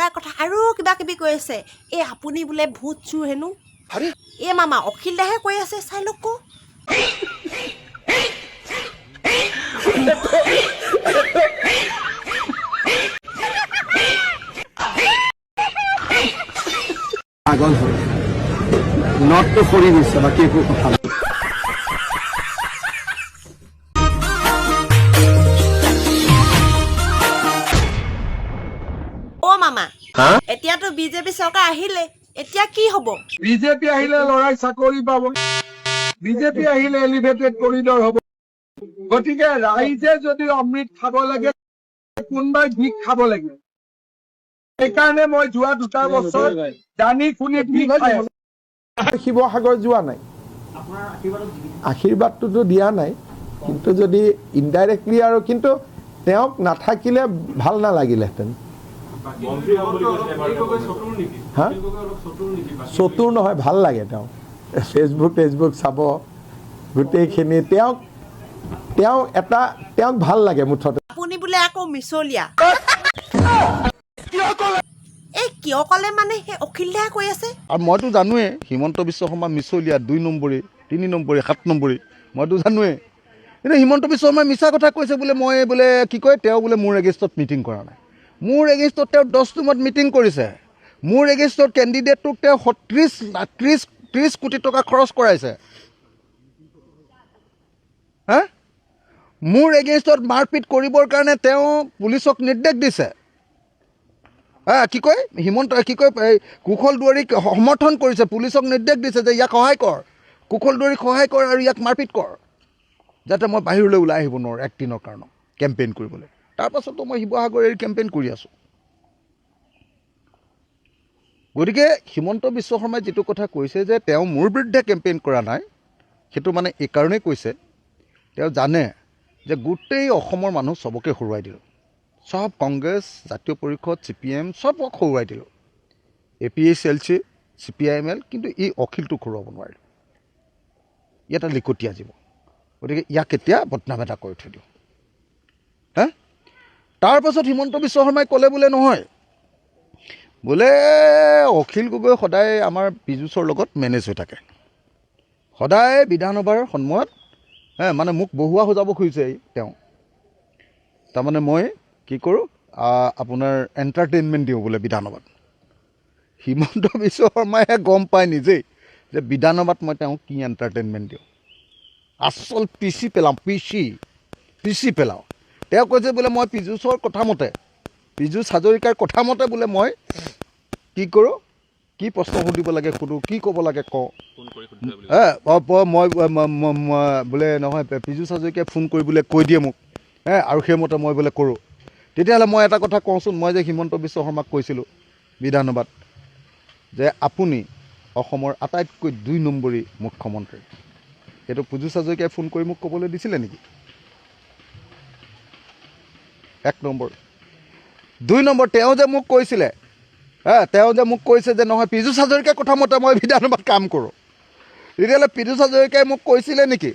আপোনাৰ কথা আৰু কিবা কিবি কৈ আছে এই আপুনি বোলে ভূত চুৰ হেনো এ মামা অখিল দাহে কৈ আছে চাই লওক পাগল হ'ল নটটো সৰি দিছে বাকী একো কথা নাই মামা এতিয়াতো বিজেপি চৰকাৰ আহিলে এতিয়া কি হ'ব বিজেপি আহিলে লৰাই চাকৰি পাব বিজেপি আহিলে এলিভেটেড কৰিডৰ হ'ব গতিকে ৰাইজে যদি অমৃত খাব লাগে কোনবাই ভিক খাব লাগে সেইকাৰণে মই যোৱা 2 বছৰ জানি শুনি ভিক খাই আছো শিৱসাগৰ যোৱা নাই আশীৰ্বাদটোতো দিয়া নাই কিন্তু যদি ইনডাইৰেক্টলি আৰু কিন্তু তেওঁক নাথাকিলে ভাল নালাগিলেহেঁতেন চতুৰ নহয় ভাল লাগে তেওঁ ফেচবুক চাব গোটেইখিনি তেওঁক ভাল লাগে মুঠতে আপুনি বোলে আকৌ মিছলীয়া এই কিয় ক'লে মানে সেই অখিল দাহে কৈ আছে আৰু মইতো জানোৱে হিমন্ত বিশ্ব শৰ্মা মিছলীয়া 2 নম্বৰী 3 নম্বৰী 7 নম্বৰী মইতো জানোৱে কিন্তু হিমন্ত বিশ্ব শৰ্মাই মিছা কথা কৈছে বোলে মই বোলে কি কয় তেওঁ বোলে মোৰ এগেইনষ্টত মিটিং কৰা নাই মোৰ এগেইনষ্টত তেওঁ 10 ৰুমত মিটিং কৰিছে মোৰ এগেইনষ্টত কেণ্ডিডেটটোক তেওঁ 30 কোটি টকা খৰচ কৰাইছে হা মোৰ এগেইনষ্টত মাৰপিট কৰিবৰ কাৰণে তেওঁ পুলিচক নিৰ্দেশ দিছে কি কয় হিমন্ত কি কয় কুশল দুৱাৰীক সমৰ্থন কৰিছে পুলিচক নিৰ্দেশ দিছে যে ইয়াক সহায় কৰ কুশল দুৱাৰীক সহায় কৰ আৰু ইয়াক মাৰপিট কৰ যাতে মই বাহিৰলৈ ওলাই আহিব নোৱাৰোঁ 1 দিনৰ কাৰণে কেম্পেইন কৰিবলৈ তাৰপাছতো মই শিৱসাগৰ এৰি কেম্পেইন কৰি আছোঁ গতিকে হিমন্ত বিশ্ব শৰ্মাই যিটো কথা কৈছে যে তেওঁ মোৰ বিৰুদ্ধে কেম্পেইন কৰা নাই সেইটো মানে এই কাৰণেই কৈছে তেওঁ জানে যে গোটেই অসমৰ মানুহ চবকে হৰুৱাই দিলোঁ সব কংগ্ৰেছ জাতীয় পৰিষদ CPM সবক হৰুৱাই দিলোঁ APSLC CPIML কিন্তু এই অখিলটোক হৰুৱাব নোৱাৰিলোঁ ই এটা লিকটীয়া জীৱ গতিকে ইয়াক এতিয়া বদনাম এটা কৰি থৈ দিওঁ হা তাৰপাছত হিমন্ত বিশ্ব শৰ্মাই ক'লে বোলে নহয় বোলে অখিল গগৈ সদায় আমাৰ পীযুষৰ লগত মেনেজ হৈ থাকে সদায় বিধানসভাৰ সন্মুখত মানে মোক বহুৱা সজাব খুজিছে তেওঁ তাৰমানে মই কি কৰোঁ আপোনাৰ এণ্টাৰটেইনমেণ্ট দিওঁ বোলে বিধানসভাত হিমন্ত বিশ্ব শৰ্মাইহে গম পায় নিজেই যে বিধানসভাত মই তেওঁক কি এণ্টাৰটেইনমেণ্ট দিওঁ আচল পিচি পেলাওঁ তেওঁ কৈছে বোলে মই পীযুষৰ কথা মতে পীযুষ হাজৰিকাৰ কথা মতে বোলে মই কি কৰোঁ কি প্ৰশ্ন সুধিব লাগে সুধোঁ কি ক'ব লাগে কওঁ মই বোলে নহয় পীযুষ হাজৰিকাই ফোন কৰি বোলে কৈ দিয়ে মোক আৰু সেইমতে মই বোলে কৰোঁ তেতিয়াহ'লে মই এটা কথা কওঁচোন মই যে হিমন্ত বিশ্ব শৰ্মাক কৈছিলোঁ বিধানসভাত যে আপুনি অসমৰ আটাইতকৈ 2 নম্বৰী মুখ্যমন্ত্ৰী এইটো পীযুষ হাজৰিকাই ফোন কৰি মোক ক'বলৈ দিছিলে নেকি 1 নম্বৰ 2 নম্বৰ তেওঁ যে মোক কৈছিলে তেওঁ যে মোক কৈছে যে নহয় পীযুষ হাজৰিকাৰ কথা মতে মই বিধানসভাত কাম কৰোঁ তেতিয়াহ'লে পীযুষ হাজৰিকাই মোক কৈছিলে নেকি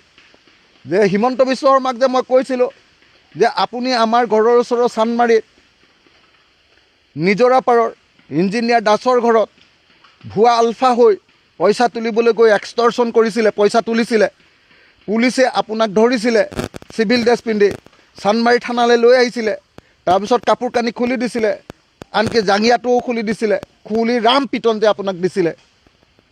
যে হিমন্ত বিশ্ব শৰ্মাক যে মই কৈছিলোঁ যে আপুনি আমাৰ ঘৰৰ ওচৰৰ চান্দমাৰীত নিজৰা পাৰৰ ইঞ্জিনিয়াৰ দাসৰ ঘৰত ভুৱা আলফা হৈ পইচা তুলিবলৈ গৈ এক্সটৰ্চন কৰিছিলে পইচা তুলিছিলে পুলিচে আপোনাক ধৰিছিলে চিভিল ড্ৰেছ পিন্ধি চান্দমাৰী থানালৈ লৈ আহিছিলে তাৰপিছত কাপোৰ কানি খুলি দিছিলে আনকি জাঙিয়াটোও খুলি দিছিলে খুলি ৰাম পিটন যে আপোনাক দিছিলে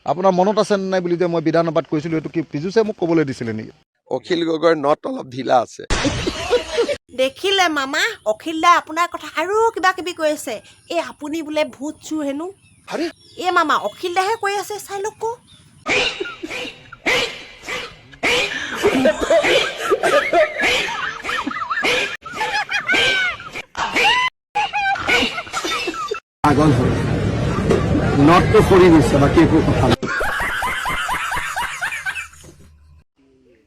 আপোনাৰ মনত আছে নাই বুলি যে মই বিধানসভাত কৈছিলোঁ এইটো কি পীযুষে মোক ক'বলৈ দিছিলে নেকি অখিল গগৈৰ নট অলপ ঢিলা আছে দেখিলে মামা অখিল দাই আপোনাৰ কথা আৰু কিবা কিবি কৈ আছে এই আপুনি বোলে ভূত চুৰ হেনো এ মামা অখিল দাহে কৈ আছে চাই লওক পাগল হ'ল নটটো সৰি দিছে বাকী একো কথা নাই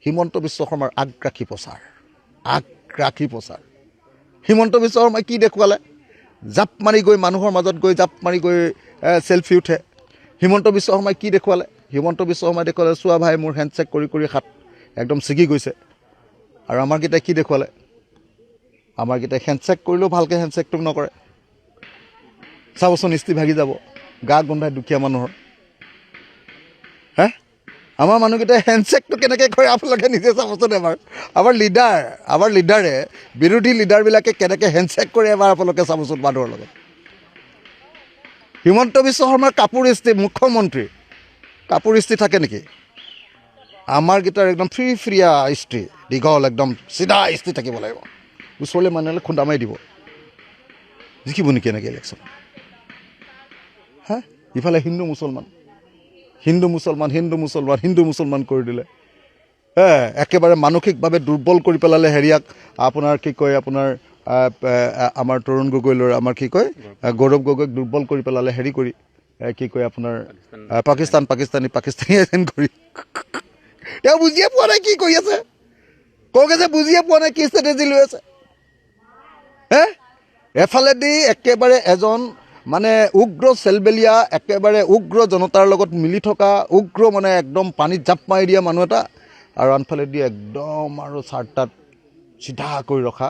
হিমন্ত বিশ্ব শৰ্মাৰ আগ্ৰাসী প্ৰচাৰ হিমন্ত বিশ্ব শৰ্মাই কি দেখুৱালে জাপ মাৰি গৈ মানুহৰ মাজত গৈ জাপ মাৰি গৈ চেলফি উঠে হিমন্ত বিশ্ব শৰ্মাই কি দেখুৱালে হিমন্ত বিশ্ব শৰ্মাই দেখুৱালে চোৱা ভাই মোৰ হেণ্ডশ্বেক কৰি কৰি হাত একদম ছিগি গৈছে আৰু আমাৰকেইটাই কি দেখুৱালে আমাৰকেইটাই হেণ্ডশ্বেক কৰিলেও ভালকৈ হেণ্ডশ্বেকটো নকৰে চাবচোন ইস্ত্ৰি ভাগি যাব, গা গোন্ধাই দুখীয়া মানুহৰ। হে, আমাৰ মানুহকেইটাই হেণ্ডশ্বেকটো কেনেকৈ কৰে আপোনালোকে নিজে চাবচোন এবাৰ। আমাৰ লিডাৰে বিৰোধী লিডাৰবিলাকে কেনেকৈ হেণ্ডশ্বেক কৰে এবাৰ আপোনালোকে চাবচোন মানুহৰ লগত। হিমন্ত বিশ্ব শৰ্মাৰ কাপোৰ ইস্ত্ৰি, মুখ্যমন্ত্ৰী কাপোৰ ইস্ত্ৰি থাকে নেকি? আমাৰ গীটাৰ একদম ফ্ৰীয়া ইস্ত্ৰি, দীঘল একদম চিধা ইস্ত্ৰি থাকিব লাগিব। ওচৰলৈ মানুহে খুন্দা মাৰি দিব। জিকিব নেকি এনেকৈ ইলেকশ্যন? হা, ইফালে হিন্দু মুছলমান কৰি দিলে। একেবাৰে মানসিকভাৱে দুৰ্বল কৰি পেলালে হেৰিয়াক, আপোনাৰ কি কয়, আপোনাৰ আমাৰ তৰুণ গগৈলৈ, আমাৰ কি কয়, গৌৰৱ গগৈক দুৰ্বল কৰি পেলালে হেৰি কৰি, কি কয় আপোনাৰ পাকিস্তানী এজেণ্ট কৰি। তেওঁ বুজিয়ে পোৱা নাই কি কৰি আছে, কওঁকে যে বুজিয়ে পোৱা নাই কি ষ্ট্ৰেটেজি লৈ আছে। এফালেদি একেবাৰে এজন মানে উগ্ৰ চেলবেলীয়া, একেবাৰে উগ্ৰ জনতাৰ লগত মিলি থকা উগ্ৰ মানে একদম পানীত জাপ মাৰি দিয়া মানুহ এটা, আৰু আনফালেদি একদম আৰু চাৰ্টাত চিধা কৰি ৰখা,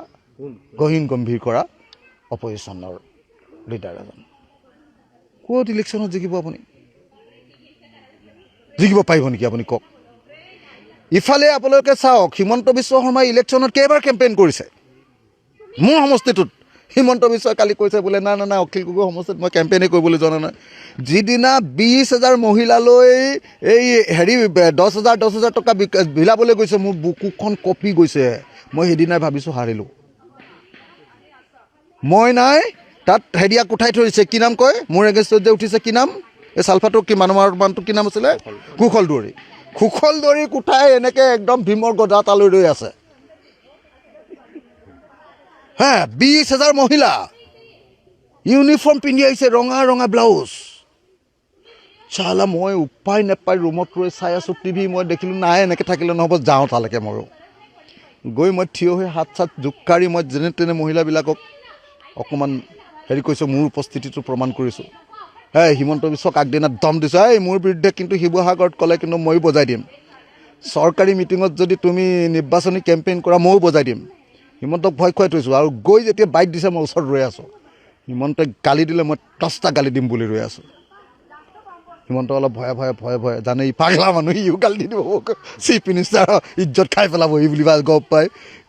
গহীন গম্ভীৰ কৰা অপজিশ্যনৰ লিডাৰ এজন। ক'ত ইলেকশ্যনত জিকিব আপুনি? জিকিব পাৰিব নেকি আপুনি কওক? ইফালে আপোনালোকে চাওক, হিমন্ত বিশ্ব শৰ্মাই ইলেকশ্যনত কেইবাৰ কেম্পেইন কৰিছে। মোৰ সমষ্টিটোত হিমন্ত বিশ্বই কালি কৈছে বোলে নাই অখিল গগৈ সমষ্টিত মই কেম্পেইনেই কৰিবলৈ জনা নাই। যিদিনা 20,000 মহিলালৈ এই হেৰি 10,000 টকা বিলাবলৈ গৈছে, মোৰ বুকুখন কঁপি গৈছে। মই সেইদিনাই ভাবিছোঁ হাৰিলোঁ। মই নাই তাত হেৰিয়াক উঠাই থৈছে, কি নাম কয়, মোৰ এগেইনষ্টত যে উঠিছে, কি নাম, এই চালফাটো কি মানুহটো কি নাম আছিলে, কুশল দুৱাৰীক উঠাই এনেকৈ একদম ভীমৰ গদা তালৈ ৰৈ আছে। 20,000 মহিলা ইউনিফৰ্ম পিন্ধি আহিছে, ৰঙা ব্লাউজ। চালা, মই উপায় নাপাই ৰুমত ৰৈ চাই আছোঁ টিভি। মই দেখিলোঁ নাই, এনেকৈ থাকিলে নহ'ব, যাওঁ তালৈকে মৰো। গৈ মই থিয় হৈ হাত চাত জোকাৰি মই যেনে তেনে মহিলাবিলাকক অকণমান হেৰি কৰিছোঁ, মোৰ উপস্থিতিটো প্ৰমাণ কৰিছোঁ। হিমন্ত বিশ্বক আগদিনা দম দিছোঁ, মোৰ বিৰুদ্ধে কিন্তু শিৱসাগৰত ক'লে কিন্তু ময়ো বজাই দিম। চৰকাৰী মিটিঙত যদি তুমি নিৰ্বাচনী কেম্পেইন কৰা ময়ো বজাই দিম। হিমন্তক ভয় খুৱাই থৈছোঁ, আৰু গৈ যেতিয়া বাইক দিছে মই ওচৰত ৰৈ আছোঁ। হিমন্তই গালি দিলে মই 10টা গালি দিম বুলি ৰৈ আছোঁ। হিমন্ত অলপ ভয়ে জানে, ই পাগলা মানুহ, ইও গালি দি দিব, চিফ মিনিষ্টাৰৰ ইজ্জত খাই পেলাব ই বুলি গম পাই।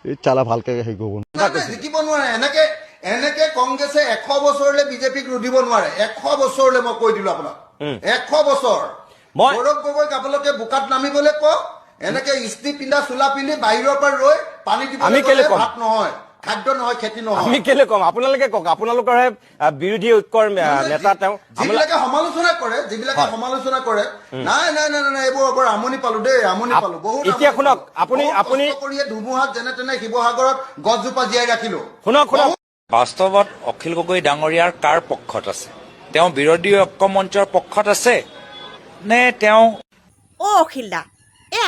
এই চালা ভালকৈ হেৰি কৰিব জিকিব নোৱাৰে। এনেকে কংগ্ৰেছে 100 বছৰলৈ বিজেপিক ৰুধিব নোৱাৰে। 100 বছৰলৈ মই কৈ দিলোঁ আপোনাক, 100 বছৰ। গৌৰৱ গগৈক আপোনালোকে বোকাত নামিবলৈ কওক। এনেকে ইস্ত্ৰি পিন্ধা চোলা পিন্ধি বাহিৰৰ পৰা ৰৈ পানী দিব, ভাত নহয়, খাদ্য নহয়, খেতি নহয়। আমি কেলে কম? আপোনালোকে কওক, আপোনালোকৰহে বিৰোধী ঐক্যৰ নেতা তেওঁ। যিবিলাকে সমালোচনা কৰে, নাই এইবোৰ আমনি পালো দেই, আমনি পালো বহুত। এতিয়া শুনক, আপুনি কৰিয়ে ধুমুহাত যেনে তেনে শিৱসাগৰত গছজোপা জীয়াই ৰাখিলো। শুনক, বাস্তৱত অখিল গগৈ ডাঙৰীয়াৰ কাৰ পক্ষত আছে? তেওঁ বিৰোধী ঐক্য মঞ্চৰ পক্ষত আছে নে তেওঁ? অখিল দা,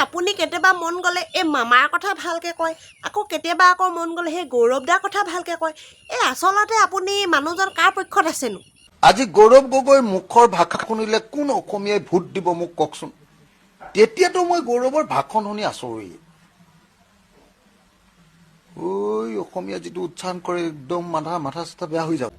আপুনি কেতিয়াবা মন গ'লে এই মামাৰ কথা ভালকৈ কয়, আকৌ কেতিয়াবা মন গ'লে সেই গৌৰৱ দাৰ কথা ভালকৈ কয়। আচলতে আপুনি মানুহজন কাৰ পক্ষত আছেনো? আজি গৌৰৱ গগৈৰ মুখৰ ভাষা শুনিলে কোন অসমীয়াই ভোট দিব মোক কওকচোন। তেতিয়াতো মই গৌৰৱৰ ভাষণ শুনি আচৰিত। অসমীয়া যিটো উচ্চাৰণ কৰে একদম মাথা চাথা বেয়া হৈ যাব।